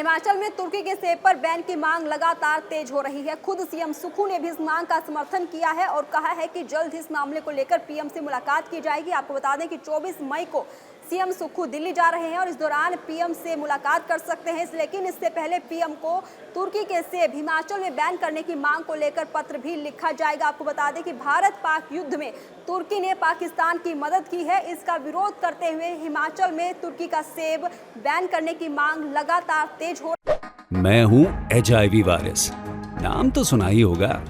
हिमाचल में तुर्की के सेब पर बैन की मांग लगातार तेज हो रही है। खुद सीएम सुक्खू ने भी इस मांग का समर्थन किया है और कहा है कि जल्द इस मामले को लेकर पीएम से मुलाकात की जाएगी। आपको बता दें कि 24 मई को सीएम सुक्खू दिल्ली जा रहे हैं और इस दौरान पीएम से मुलाकात कर सकते हैं। लेकिन इससे पहले पीएम को तुर्की के सेब हिमाचल में बैन करने की मांग को लेकर पत्र भी लिखा जाएगा। आपको बता दें कि भारत पाक युद्ध में तुर्की ने पाकिस्तान की मदद की है। इसका विरोध करते हुए हिमाचल में तुर्की का सेब बैन करने की मांग लगातार तेज हो। मैं हूं HIV वायरस, नाम तो सुना ही होगा।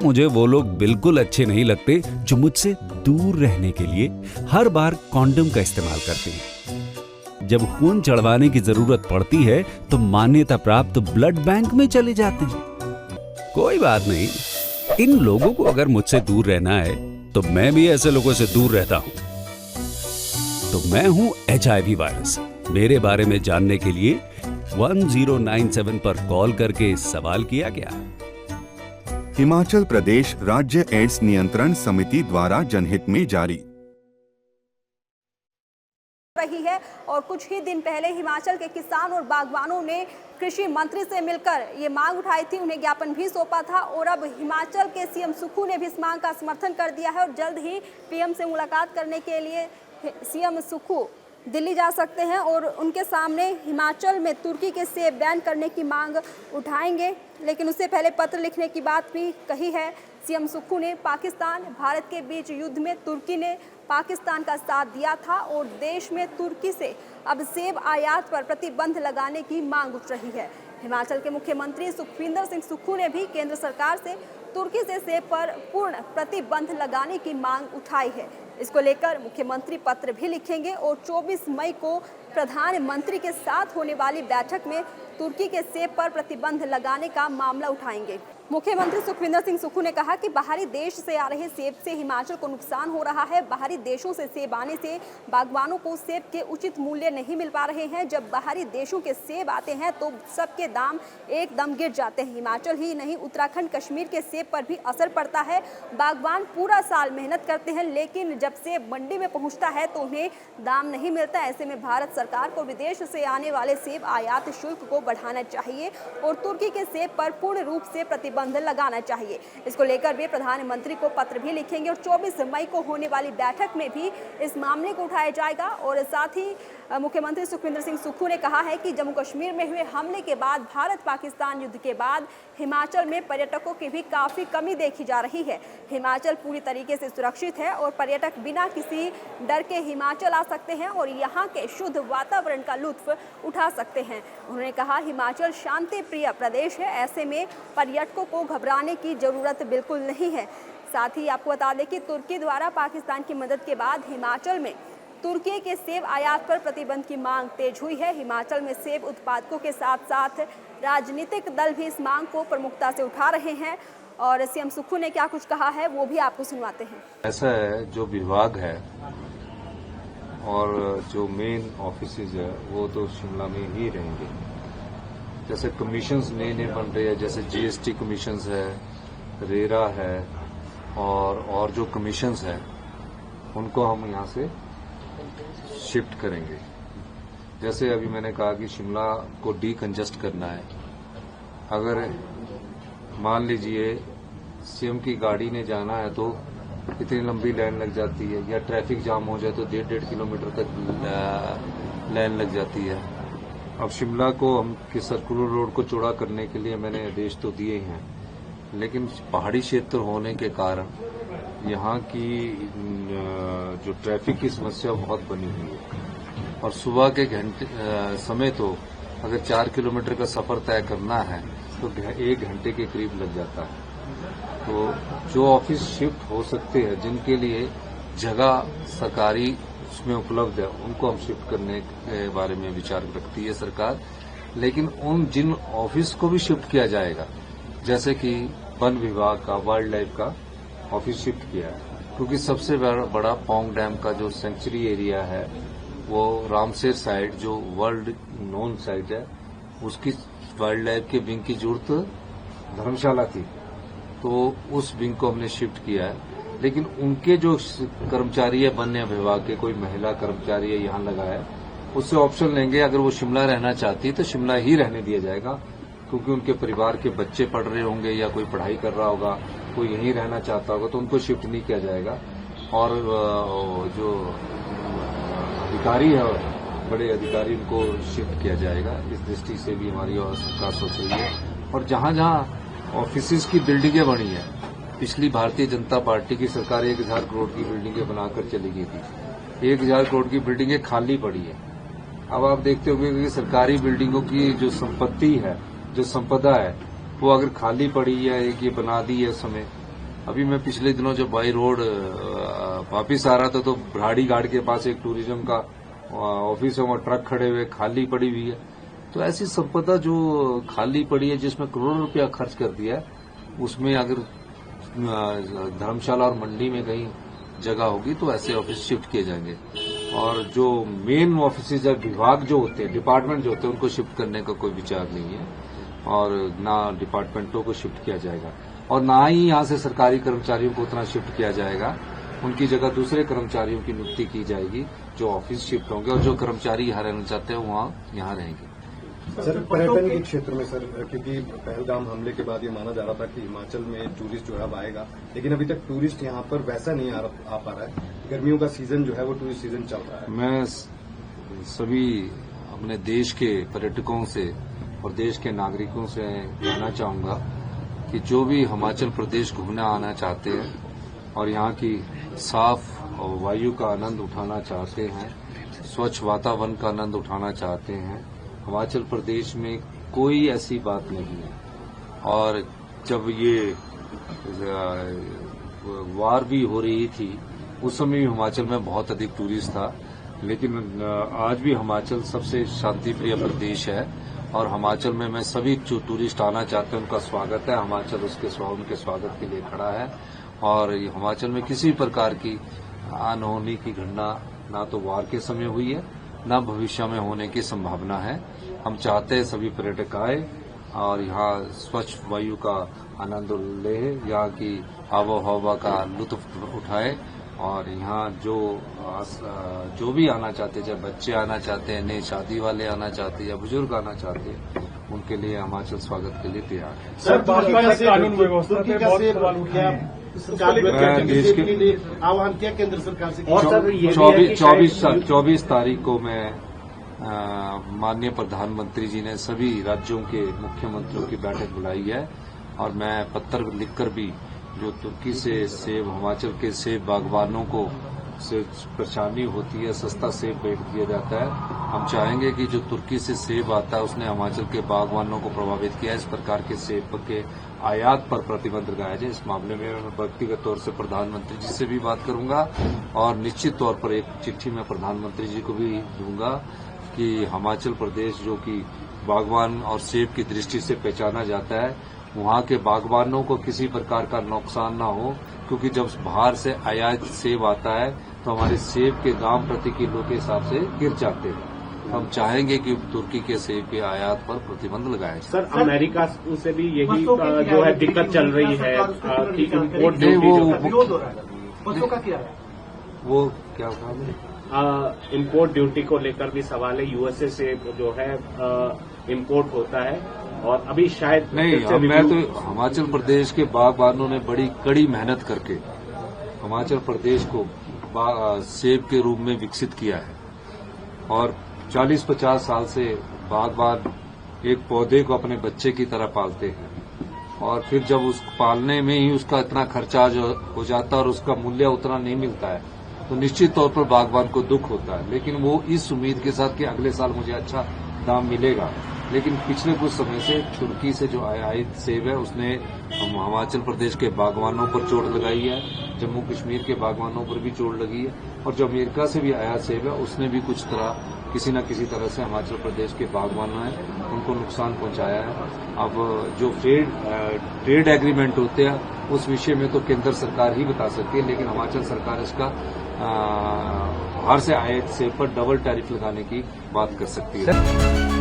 मुझे वो लोग बिल्कुल अच्छे नहीं लगते जो मुझसे दूर रहने के लिए हर बार कॉन्डम का इस्तेमाल करते हैं। जब खून चढ़वाने की जरूरत पड़ती है तो मान्यता प्राप्त ब्लड बैंक में चले जाते हैं। कोई बात नहीं, इन लोगों को अगर मुझसे दूर रहना है तो मैं भी ऐसे लोगों से दूर रहता हूं। तो मैं हूं HIV वायरस। मेरे बारे में जानने के लिए 1097 पर कॉल करके सवाल किया गया। हिमाचल प्रदेश राज्य एड्स नियंत्रण समिति द्वारा जनहित में जारी रही है। और कुछ ही दिन पहले हिमाचल के किसान और बागवानों ने कृषि मंत्री से मिलकर ये मांग उठाई थी, उन्हें ज्ञापन भी सौंपा था और अब हिमाचल के सीएम सुक्खू ने भी इस मांग का समर्थन कर दिया है और जल्द ही पीएम से मुलाकात करने के लिए सीएम सुक्खू दिल्ली जा सकते हैं और उनके सामने हिमाचल में तुर्की के सेब बैन करने की मांग उठाएंगे। लेकिन उससे पहले पत्र लिखने की बात भी कही है सीएम सुक्खू ने। पाकिस्तान भारत के बीच युद्ध में तुर्की ने पाकिस्तान का साथ दिया था और देश में तुर्की से अब सेब आयात पर प्रतिबंध लगाने की मांग उठ रही है। हिमाचल के मुख्यमंत्री सुखविंदर सिंह सुक्खू ने भी केंद्र सरकार से तुर्की से सेब पर पूर्ण प्रतिबंध लगाने की मांग उठाई है। इसको लेकर मुख्यमंत्री पत्र भी लिखेंगे और 24 मई को प्रधानमंत्री के साथ होने वाली बैठक में तुर्की के सेब पर प्रतिबंध लगाने का मामला उठाएंगे। मुख्यमंत्री सुखविंदर सिंह सुक्खू ने कहा कि बाहरी देश से आ रहे सेब से हिमाचल को नुकसान हो रहा है। बाहरी देशों से सेब आने से बागवानों को सेब के उचित मूल्य नहीं मिल पा रहे हैं। जब बाहरी देशों के सेब आते हैं तो सबके दाम एकदम गिर जाते हैं। हिमाचल ही नहीं, उत्तराखंड कश्मीर के सेब पर भी असर पड़ता है। बागवान पूरा साल मेहनत करते हैं लेकिन जब सेब मंडी में पहुंचता है तो उन्हें दाम नहीं मिलता। ऐसे में भारत सरकार को विदेश से आने वाले सेब आयात शुल्क को बढ़ाना चाहिए और तुर्की के सेब पर पूर्ण रूप से प्रतिबंध लगाना चाहिए। इसको लेकर वे प्रधानमंत्री को पत्र भी लिखेंगे और 24 मई को होने वाली बैठक में भी इस मामले को उठाया जाएगा। और साथ ही मुख्यमंत्री सुखविंदर सिंह सुक्खू ने कहा है कि जम्मू कश्मीर में हुए हमले के बाद भारत पाकिस्तान युद्ध के बाद हिमाचल में पर्यटकों की भी काफ़ी कमी देखी जा रही है। हिमाचल पूरी तरीके से सुरक्षित है और पर्यटक बिना किसी डर के हिमाचल आ सकते हैं और यहाँ के शुद्ध वातावरण का लुत्फ उठा सकते हैं। उन्होंने कहा हिमाचल शांति प्रिय प्रदेश है, ऐसे में पर्यटकों को घबराने की ज़रूरत बिल्कुल नहीं है। साथ ही आपको बता दें कि तुर्की द्वारा पाकिस्तान की मदद के बाद हिमाचल में तुर्की के सेब आयात पर प्रतिबंध की मांग तेज हुई है। हिमाचल में सेब उत्पादकों के साथ साथ राजनीतिक दल भी इस मांग को प्रमुखता से उठा रहे हैं और सीएम सुक्खू ने क्या कुछ कहा है वो भी आपको सुनवाते हैं। ऐसा है, जो विभाग है और जो मेन ऑफिसेज है वो तो शिमला में ही रहेंगे। जैसे कमीशंस नए नए बन रहे हैं, जैसे GST कमीशंस है, रेरा है और जो कमीशंस है उनको हम यहाँ से शिफ्ट करेंगे। जैसे अभी मैंने कहा कि शिमला को डीकंजस्ट करना है। अगर मान लीजिए सीएम की गाड़ी ने जाना है तो इतनी लंबी लाइन लग जाती है, या ट्रैफिक जाम हो जाए तो 1.5 किलोमीटर तक लाइन लग जाती है। अब शिमला को हम सर्कुलर रोड को चौड़ा करने के लिए मैंने आदेश तो दिए हैं, लेकिन पहाड़ी क्षेत्र होने के कारण यहाँ की जो ट्रैफिक की समस्या बहुत बनी हुई है और सुबह के समय तो अगर 4 किलोमीटर का सफर तय करना है तो 1 घंटे के करीब लग जाता है। तो जो ऑफिस शिफ्ट हो सकते हैं, जिनके लिए जगह सरकारी उसमें उपलब्ध है, उनको हम शिफ्ट करने के बारे में विचार रखती है सरकार। लेकिन उन जिन ऑफिस को भी शिफ्ट किया जाएगा, जैसे कि वन विभाग का, वाइल्ड लाइफ का ऑफिस शिफ्ट किया है, क्योंकि सबसे बड़ा पौंग डैम का जो सेंचुरी एरिया है वो रामसेर साइड, जो वर्ल्ड नोन साइट है, उसकी वाइल्ड लाइफ के विंग की जरूरत धर्मशाला थी, तो उस विंग को हमने शिफ्ट किया है। लेकिन उनके जो कर्मचारी है वन विभाग के, कोई महिला कर्मचारी है यहाँ लगा है, उससे ऑप्शन लेंगे। अगर वो शिमला रहना चाहती है तो शिमला ही रहने दिया जाएगा, क्योंकि उनके परिवार के बच्चे पढ़ रहे होंगे या कोई पढ़ाई कर रहा होगा, कोई यहीं रहना चाहता होगा, तो उनको शिफ्ट नहीं किया जाएगा। और जो अधिकारी है, बड़े अधिकारी, उनको शिफ्ट किया जाएगा। इस दृष्टि से भी हमारी और सरकार सोच रही है। और जहां जहां ऑफिसेज की बिल्डिंगें बनी है, पिछली भारतीय जनता पार्टी की सरकार 1000 करोड़ की बिल्डिंगें बनाकर चली गई थी। 1000 करोड़ की बिल्डिंगें खाली पड़ी है। अब आप देखते होंगे कि सरकारी बिल्डिंगों की जो संपत्ति है, जो संपदा है, वो अगर खाली पड़ी है, एक ये बना दी है समय। अभी मैं पिछले दिनों जब बाई रोड वापिस आ रहा था तो ब्राड़ी घाट के पास एक टूरिज्म का ऑफिस है, वहाँ ट्रक खड़े हुए खाली पड़ी हुई है। तो ऐसी संपदा जो खाली पड़ी है, जिसमें करोड़ों रुपया खर्च कर दिया है, उसमें अगर धर्मशाला और मंडी में कहीं जगह होगी तो ऐसे ऑफिस शिफ्ट किए जाएंगे। और जो मेन ऑफिस या विभाग जो होते हैं, डिपार्टमेंट जो होते हैं, उनको शिफ्ट करने का कोई विचार नहीं है। और ना डिपार्टमेंटों को शिफ्ट किया जाएगा और ना ही यहाँ से सरकारी कर्मचारियों को उतना शिफ्ट किया जाएगा। उनकी जगह दूसरे कर्मचारियों की नियुक्ति की जाएगी जो ऑफिस शिफ्ट होंगे, और जो कर्मचारी यहाँ रहना चाहते हैं वहाँ यहाँ रहेंगे। सर, पर्यटन के क्षेत्र में सर, क्योंकि पहलगाम हमले के बाद ये माना जा रहा था कि हिमाचल में टूरिस्ट जो है अब आएगा, लेकिन अभी तक टूरिस्ट यहाँ पर वैसा नहीं आ पा रहा है। गर्मियों का सीजन जो है वो टूरिस्ट सीजन चल रहा है। मैं सभी अपने देश के पर्यटकों से और देश के नागरिकों से कहना चाहूंगा कि जो भी हिमाचल प्रदेश घूमने आना चाहते हैं और यहाँ की साफ वायु का आनंद उठाना चाहते हैं, स्वच्छ वातावरण का आनंद उठाना चाहते हैं, हिमाचल प्रदेश में कोई ऐसी बात नहीं है। और जब ये वार भी हो रही थी उस समय भी हिमाचल में बहुत अधिक टूरिस्ट था, लेकिन आज भी हिमाचल सबसे शांति प्रिय प्रदेश है। और हिमाचल में मैं सभी जो टूरिस्ट आना चाहते हैं उनका स्वागत है। हिमाचल उनके स्वागत के लिए खड़ा है। और हिमाचल में किसी प्रकार की अनहोनी की घटना ना तो वार के समय हुई है, ना भविष्य में होने की संभावना है। हम चाहते हैं सभी पर्यटक आए और यहाँ स्वच्छ वायु का आनंद ले, यहाँ की आबो हवा का लुत्फ उठाए। और यहाँ जो भी आना चाहते हैं, चाहे बच्चे आना चाहते हैं, नए शादी वाले आना चाहते हैं या बुजुर्ग आना चाहते हैं, उनके लिए हिमाचल स्वागत के लिए तैयार है। सर, कानून व्यवस्था पे बहुत सवाल उठ रहे हैं। मैं देश के आह्वान किया केंद्र सरकार से। 24 तारीख को मैं माननीय प्रधानमंत्री जी ने सभी राज्यों के मुख्यमंत्रियों की बैठक बुलाई है। और मैं पत्र लिखकर भी जो तुर्की से सेब, हिमाचल के सेब बागवानों को से परेशानी होती है, सस्ता सेब बेच दिया जाता है, हम चाहेंगे कि जो तुर्की से सेब आता है उसने हिमाचल के बागवानों को प्रभावित किया है। इस प्रकार के सेब के आयात पर प्रतिबंध लगाया जाए। इस मामले में मैं व्यक्तिगत तौर से प्रधानमंत्री जी से भी बात करूंगा और निश्चित तौर पर एक चिट्ठी मैं प्रधानमंत्री जी को भी दूंगा कि हिमाचल प्रदेश जो कि बागवान और सेब की दृष्टि से पहचाना जाता है, वहाँ के बागवानों को किसी प्रकार का नुकसान ना हो, क्योंकि जब बाहर से आयात सेब आता है तो हमारे सेब के दाम प्रति किलो के हिसाब से गिर जाते हैं। हम चाहेंगे कि तुर्की के सेब के आयात पर प्रतिबंध लगाया जाए। सर, अमेरिका से भी यही जो है दिक्कत चल रही है कि इम्पोर्ट ड्यूटी वो क्या इम्पोर्ट ड्यूटी को लेकर भी सवाल है। यूएसए से जो है इम्पोर्ट होता है और अभी शायद नहीं। मैं तो हिमाचल प्रदेश के बागबानों ने बड़ी कड़ी मेहनत करके हिमाचल प्रदेश को सेब के रूप में विकसित किया है। और 40-50 साल से बागबान एक पौधे को अपने बच्चे की तरह पालते हैं, और फिर जब उस पालने में ही उसका इतना खर्चा जो हो जाता है और उसका मूल्य उतना नहीं मिलता है, तो निश्चित तौर पर बागबान को दुख होता है। लेकिन वो इस उम्मीद के साथ कि अगले साल मुझे अच्छा दाम मिलेगा। लेकिन पिछले कुछ समय से तुर्की से जो आयात सेब है उसने हिमाचल प्रदेश के बागवानों पर चोट लगाई है, जम्मू कश्मीर के बागवानों पर भी चोट लगी है, और जो अमेरिका से भी आयात सेब है उसने भी कुछ तरह किसी न किसी तरह से हिमाचल प्रदेश के बागवानों हैं उनको नुकसान पहुंचाया है। अब जो ट्रेड एग्रीमेंट होते हैं उस विषय में तो केंद्र सरकार ही बता सकती है, लेकिन हिमाचल सरकार इसका बाहर से आयात सेब पर डबल टैरिफ लगाने की बात कर सकती है।